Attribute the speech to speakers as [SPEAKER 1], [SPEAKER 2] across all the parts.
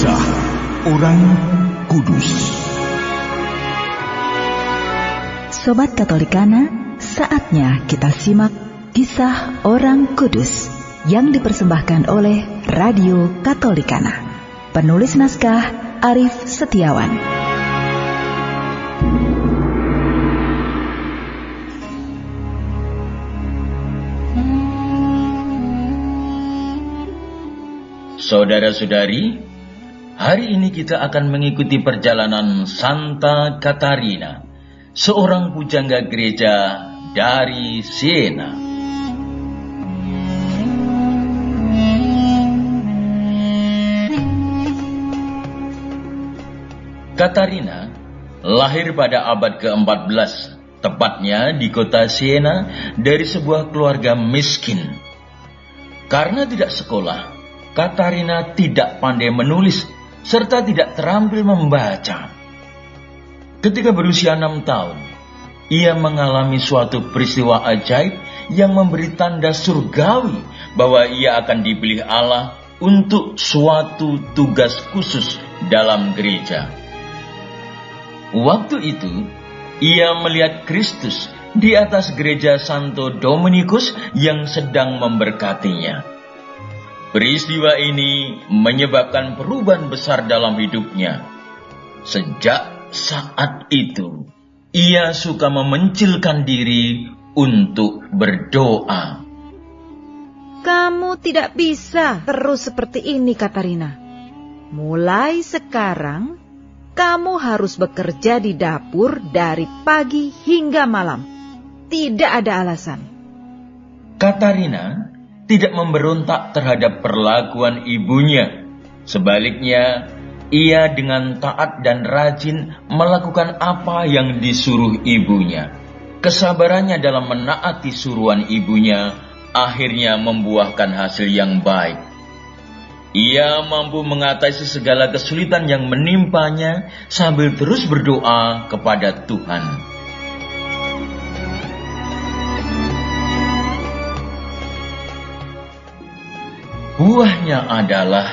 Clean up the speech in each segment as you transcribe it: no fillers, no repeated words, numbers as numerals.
[SPEAKER 1] Kisah Orang Kudus.
[SPEAKER 2] Sobat Katolikana, saatnya kita simak Kisah Orang Kudus yang dipersembahkan oleh Radio Katolikana. Penulis naskah Arif Setiawan.
[SPEAKER 3] Saudara-saudari, hari ini kita akan mengikuti perjalanan Santa Katarina, seorang pujangga gereja dari Siena. Katarina lahir pada abad ke-14, tepatnya di kota Siena, dari sebuah keluarga miskin. Karena tidak sekolah, Katarina tidak pandai menulis serta tidak terampil membaca. Ketika berusia 6 tahun, ia mengalami suatu peristiwa ajaib yang memberi tanda surgawi bahwa ia akan dipilih Allah untuk suatu tugas khusus dalam gereja. Waktu itu, ia melihat Kristus di atas gereja Santo Dominikus yang sedang memberkatinya. Peristiwa ini menyebabkan perubahan besar dalam hidupnya. Sejak saat itu, ia suka memencilkan diri untuk berdoa.
[SPEAKER 4] Kamu tidak bisa terus seperti ini, Katarina. Mulai sekarang, kamu harus bekerja di dapur dari pagi hingga malam. Tidak ada alasan.
[SPEAKER 3] Katarina tidak memberontak terhadap perlakuan ibunya. Sebaliknya, ia dengan taat dan rajin melakukan apa yang disuruh ibunya. Kesabarannya dalam menaati suruhan ibunya akhirnya membuahkan hasil yang baik. Ia mampu mengatasi segala kesulitan yang menimpanya sambil terus berdoa kepada Tuhan. Buahnya adalah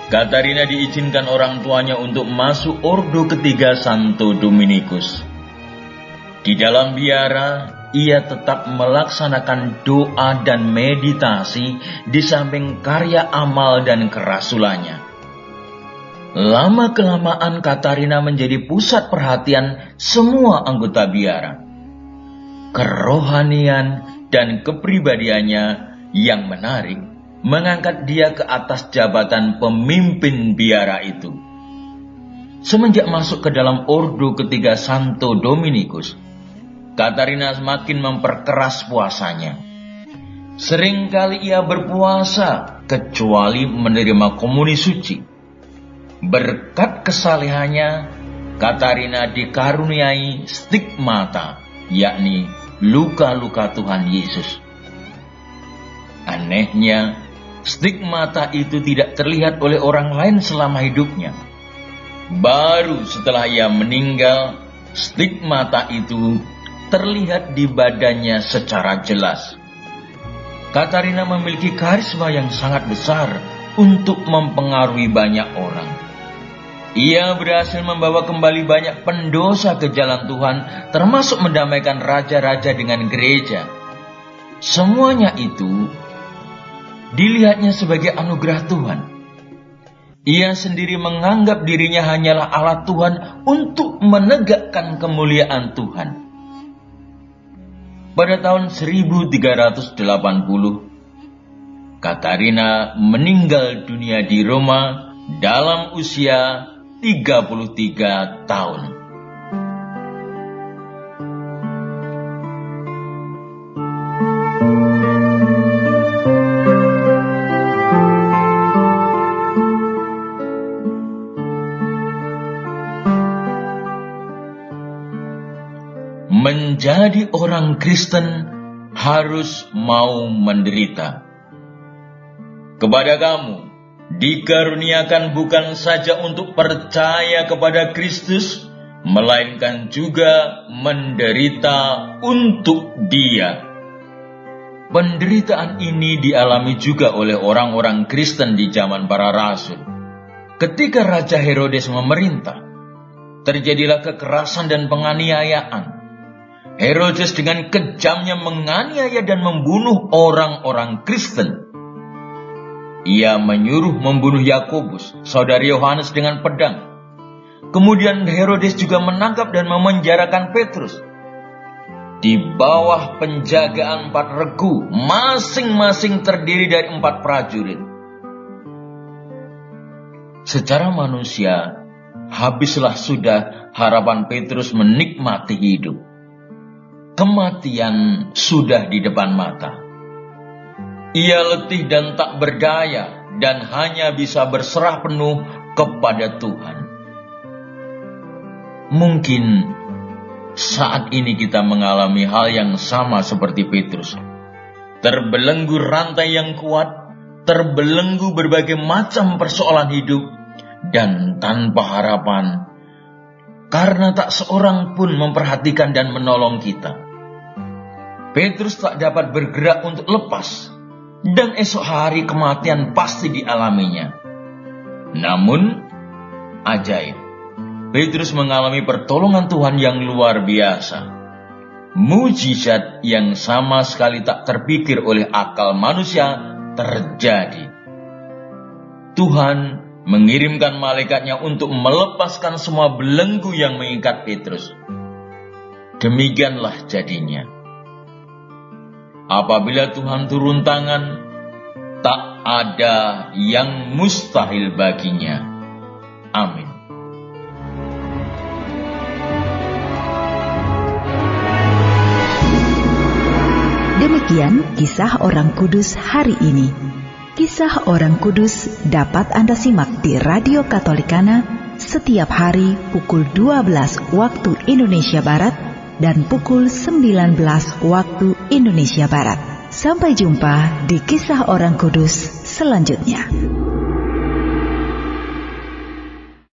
[SPEAKER 3] Katarina diizinkan orang tuanya untuk masuk ordo ketiga Santo Dominikus. Di dalam biara, ia tetap melaksanakan doa dan meditasi di samping karya amal dan kerasulannya. Lama-kelamaan Katarina menjadi pusat perhatian semua anggota biara. Kerohanian dan kepribadiannya yang menarik mengangkat dia ke atas jabatan pemimpin biara itu. Semenjak masuk ke dalam ordo ketiga Santo Dominikus, Katarina semakin memperkeras puasanya. Seringkali ia berpuasa kecuali menerima komuni suci. Berkat kesalehannya, Katarina dikaruniai stigmata, yakni luka-luka Tuhan Yesus. Anehnya, stigmata itu tidak terlihat oleh orang lain selama hidupnya. Baru setelah ia meninggal, stigmata itu terlihat di badannya secara jelas. Katarina memiliki karisma yang sangat besar untuk mempengaruhi banyak orang. Ia berhasil membawa kembali banyak pendosa ke jalan Tuhan, termasuk mendamaikan raja-raja dengan gereja. Semuanya itu dilihatnya sebagai anugerah Tuhan. Ia sendiri menganggap dirinya hanyalah alat Tuhan untuk menegakkan kemuliaan Tuhan. Pada tahun 1380, Katarina meninggal dunia di Roma dalam usia 33 tahun. Menjadi orang Kristen harus mau menderita. Kepada kamu, dikaruniakan bukan saja untuk percaya kepada Kristus, melainkan juga menderita untuk Dia. Penderitaan ini dialami juga oleh orang-orang Kristen di zaman para rasul. ketika Raja Herodes memerintah, terjadilah kekerasan dan penganiayaan. Herodes dengan kejamnya menganiaya dan membunuh orang-orang Kristen. Ia menyuruh membunuh Yakobus, saudara Yohanes, dengan pedang. Kemudian Herodes juga menangkap dan memenjarakan Petrus. Di bawah penjagaan 4 regu, masing-masing terdiri dari 4 prajurit. Secara manusia, habislah sudah harapan Petrus menikmati hidup. Kematian sudah di depan mata. Ia letih dan tak berdaya dan hanya bisa berserah penuh kepada Tuhan. Mungkin saat ini kita mengalami hal yang sama seperti Petrus. Terbelenggu rantai yang kuat, terbelenggu berbagai macam persoalan hidup, dan tanpa harapan, karena tak seorang pun memperhatikan dan menolong kita. Petrus tak dapat bergerak untuk lepas, dan esok hari kematian pasti dialaminya. Namun, ajaib, Petrus mengalami pertolongan Tuhan yang luar biasa. Mujizat yang sama sekali tak terpikir oleh akal manusia terjadi. Tuhan mengirimkan malaikatnya untuk melepaskan semua belenggu yang mengikat Petrus. Demikianlah jadinya. Apabila Tuhan turun tangan, tak ada yang mustahil baginya. Amin.
[SPEAKER 2] Demikian kisah orang kudus hari ini. Kisah orang kudus dapat Anda simak di Radio Katolikana setiap hari pukul 12 waktu Indonesia Barat dan pukul 19 waktu Indonesia Barat. Sampai jumpa di kisah orang kudus selanjutnya.